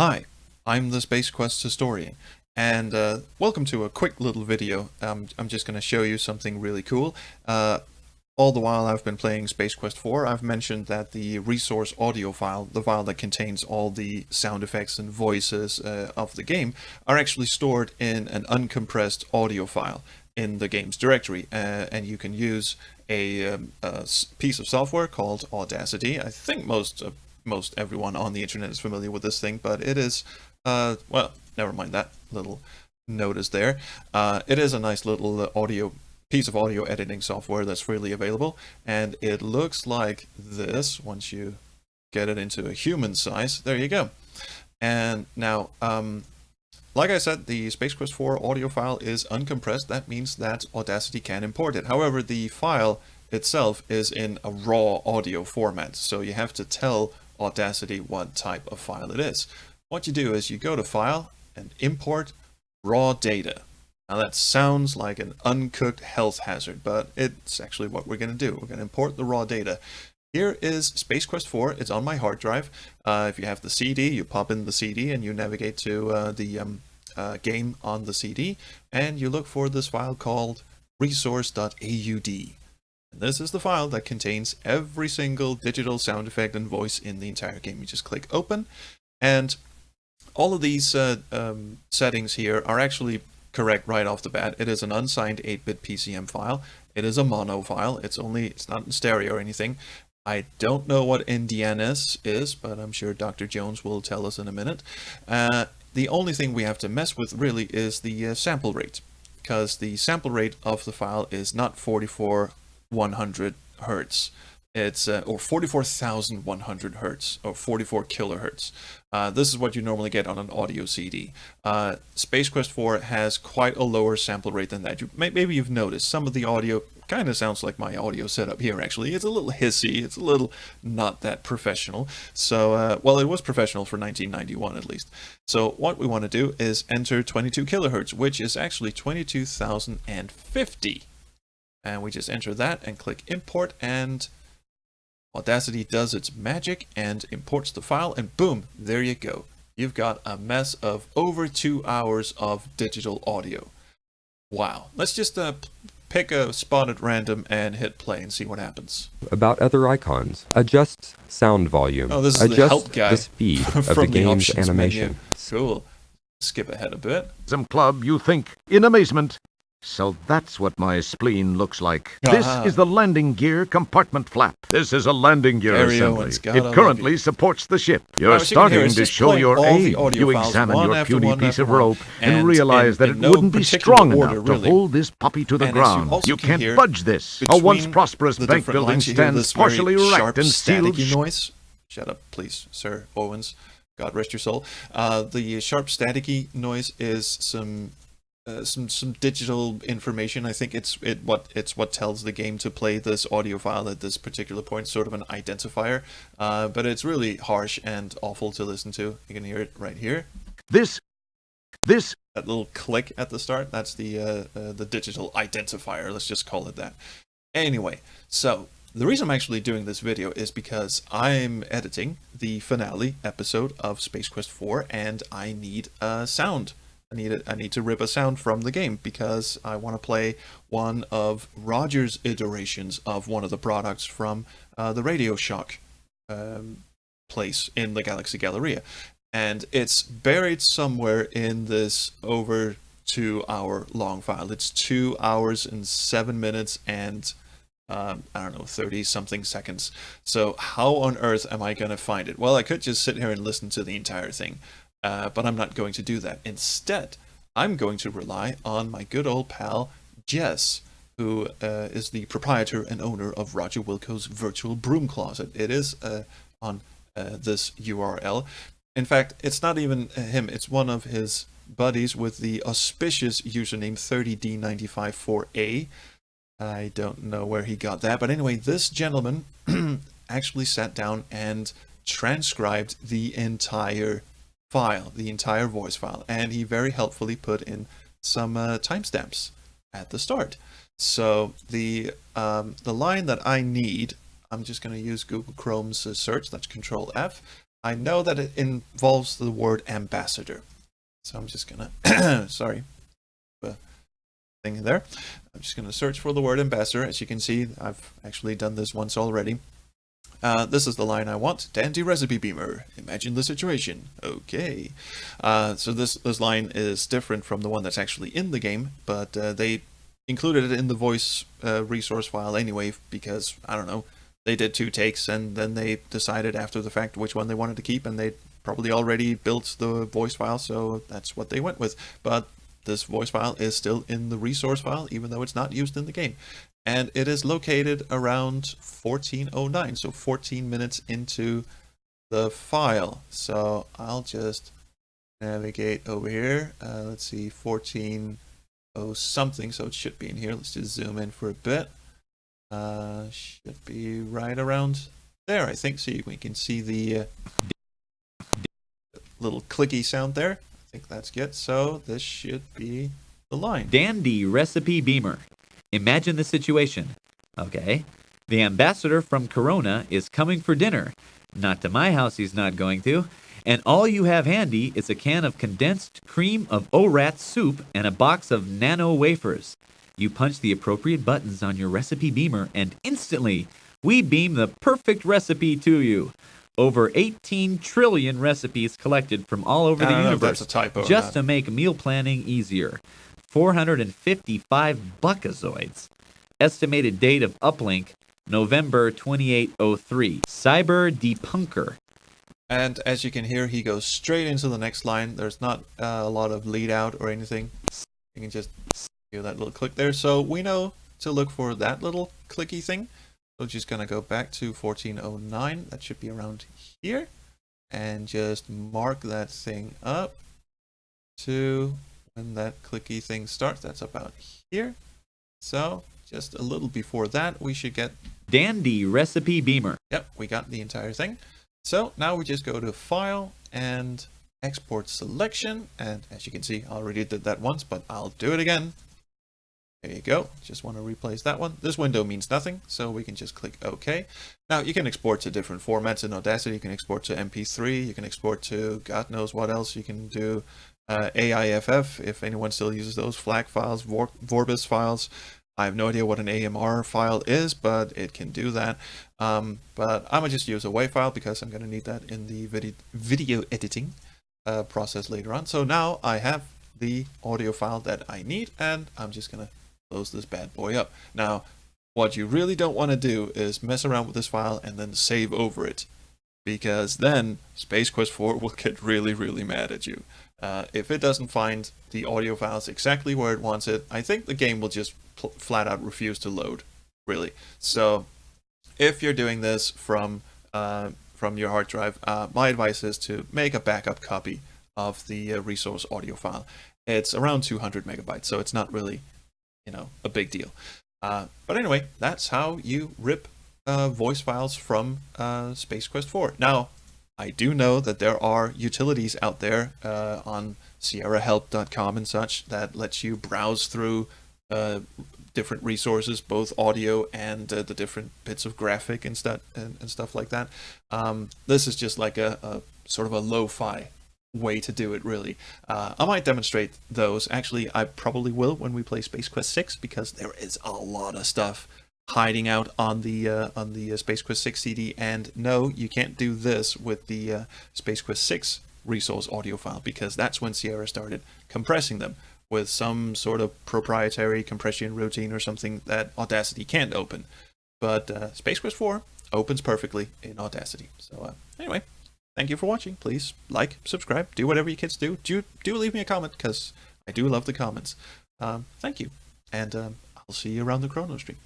Hi, I'm the Space Quest historian, and welcome to a quick little video. I'm just going to show you something really cool. All the while I've been playing Space Quest 4, I've mentioned that the resource audio file, the file that contains all the sound effects and voices of the game, are actually stored in an uncompressed audio file in the game's directory, and you can use a piece of software called Audacity. I think most everyone on the internet is familiar with this thing, but it is, well, never mind that little notice there. It is a nice little piece of audio editing software that's freely available, and it looks like this once you get it into a human size. There you go. And now, like I said, the Space Quest 4 audio file is uncompressed. That means that Audacity can import it. However, the file itself is in a raw audio format, so you have to tell Audacity what type of file it is. What you do is you go to File and Import Raw Data. Now that sounds like an uncooked health hazard, but it's actually what we're going to do. We're going to import the raw data. Here is Space Quest 4. It's on my hard drive. If you have the CD, you pop in the CD and you navigate to the game on the CD, and you look for this file called RESOURCE.AUD. And this is the file that contains every single digital sound effect and voice in the entire game. You just click open, and all of these settings here are actually correct right off the bat. It is an unsigned 8-bit PCM file. It is a mono file. It's not in stereo or anything. I don't know what NDNS is, but I'm sure Dr. Jones will tell us in a minute. The only thing we have to mess with really is the sample rate, because the sample rate of the file is not 44,100 hertz. It's or 44,100 hertz, or 44 kilohertz. This is what you normally get on an audio CD. Space Quest 4 has quite a lower sample rate than that. Maybe you've noticed some of the audio kind of sounds like my audio setup here. Actually, it's a little hissy. It's a little not that professional. So, well, it was professional for 1991 at least. So what we want to do is enter 22 kilohertz, which is actually 22,050, and we just enter that and click import, and Audacity does its magic and imports the file, and boom, there you go. You've got a mess of over 2 hours of digital audio. Wow. Let's just pick a spot at random and hit play and see what happens. About other icons. Adjust sound volume. Oh, this is the help guy. The speed of the game's animation. Menu. Cool. Skip ahead a bit. Some club, you think, in amazement. So that's what my spleen looks like. This is the landing gear compartment flap. This is a landing gear assembly. It currently supports the ship. You're starting to show your age. You examine your puny piece of rope and realize that it wouldn't be strong enough to hold this puppy to the ground. You can't budge this. A once prosperous bank building stands partially erect and sealed. Noise. Shut up, please, Sir Owens. God rest your soul. The sharp staticky noise is some digital information. I think it's what tells the game to play this audio file at this particular point, sort of an identifier, but it's really harsh and awful to listen to. You can hear it right here. This that little click at the start, that's the digital identifier, let's just call it that. Anyway, so the reason I'm actually doing this video is because I'm editing the finale episode of Space Quest 4, and I need sound. I need to rip a sound from the game because I want to play one of Roger's iterations of one of the products from the Radio Shack place in the Galaxy Galleria. And it's buried somewhere in this over 2 hour long file. It's 2 hours and 7 minutes and I don't know, 30 something seconds. So how on earth am I going to find it? Well, I could just sit here and listen to the entire thing. But I'm not going to do that. Instead, I'm going to rely on my good old pal, Jess, who is the proprietor and owner of Roger Wilco's Virtual Broom Closet. It is on this URL. In fact, it's not even him. It's one of his buddies with the auspicious username 30D954A. I don't know where he got that. But anyway, this gentleman actually sat down and transcribed the entire file, the entire voice file, and he very helpfully put in some timestamps at the start. So the line that I need, I'm just going to use Google Chrome's search. That's Control F. I know that it involves the word ambassador. So I'm just gonna, sorry, thing there. I'm just gonna search for the word ambassador. As you can see, I've actually done this once already. This is the line I want. Dandy recipe beamer. Imagine the situation. Okay. So this line is different from the one that's actually in the game, but they included it in the voice resource file anyway, because, I don't know, they did 2 takes and then they decided after the fact which one they wanted to keep, and they probably already built the voice file, so that's what they went with. But this voice file is still in the resource file, even though it's not used in the game. And it is located around 1409, so 14 minutes into the file. So I'll just navigate over here. Let's see, 14 something, so it should be in here. Let's just zoom in for a bit. Should be right around there, I think. So we can see the little clicky sound there. I think that's good. So this should be the line. Dandy recipe beamer. Imagine the situation. Okay. The ambassador from Corona is coming for dinner. Not to my house he's not going to. And all you have handy is a can of condensed cream of ORAT soup and a box of nano wafers. You punch the appropriate buttons on your recipe beamer and instantly we beam the perfect recipe to you. Over 18 trillion recipes collected from all over the universe, that's a typo, just to make meal planning easier. 455 buckazoids. Estimated date of uplink, November 2803. Cyber Depunker. And as you can hear, he goes straight into the next line. There's not a lot of lead out or anything. You can just hear that little click there. So we know to look for that little clicky thing. So just gonna go back to 1409. That should be around here. And just mark that thing up to when that clicky thing starts. That's about here. So just a little before that, we should get Dandy recipe beamer. Yep, we got the entire thing. So now we just go to File and Export Selection. And as you can see, I already did that once, but I'll do it again. There you go. Just want to replace that one. This window means nothing, so we can just click OK. Now you can export to different formats in Audacity. You can export to MP3. You can export to God knows what else. You can do AIFF if anyone still uses those, FLAC files, Vorbis files. I have no idea what an AMR file is, but it can do that. But I'm gonna just use a WAV file because I'm gonna need that in the video editing process later on. So now I have the audio file that I need, and I'm just gonna close this bad boy up. Now, what you really don't want to do is mess around with this file and then save over it, because then Space Quest 4 will get really, really mad at you. If it doesn't find the audio files exactly where it wants it, I think the game will just flat out refuse to load, really. So if you're doing this from your hard drive, my advice is to make a backup copy of the resource audio file. It's around 200 megabytes, so it's not really, you know, a big deal. But anyway, that's how you rip voice files from Space Quest 4. Now, I do know that there are utilities out there on SierraHelp.com and such that lets you browse through different resources, both audio and the different bits of graphic and stuff like that. This is just like a sort of a lo-fi way to do it, really. I might demonstrate those. Actually, I probably will when we play Space Quest 6, because there is a lot of stuff hiding out on the Space Quest 6 CD. And no, you can't do this with the Space Quest 6 resource audio file, because that's when Sierra started compressing them with some sort of proprietary compression routine or something that Audacity can't open. But Space Quest 4 opens perfectly in Audacity. So anyway, thank you for watching. Please like, subscribe, do whatever you kids do. Do leave me a comment, because I do love the comments. Thank you, and I'll see you around the Chrono Stream.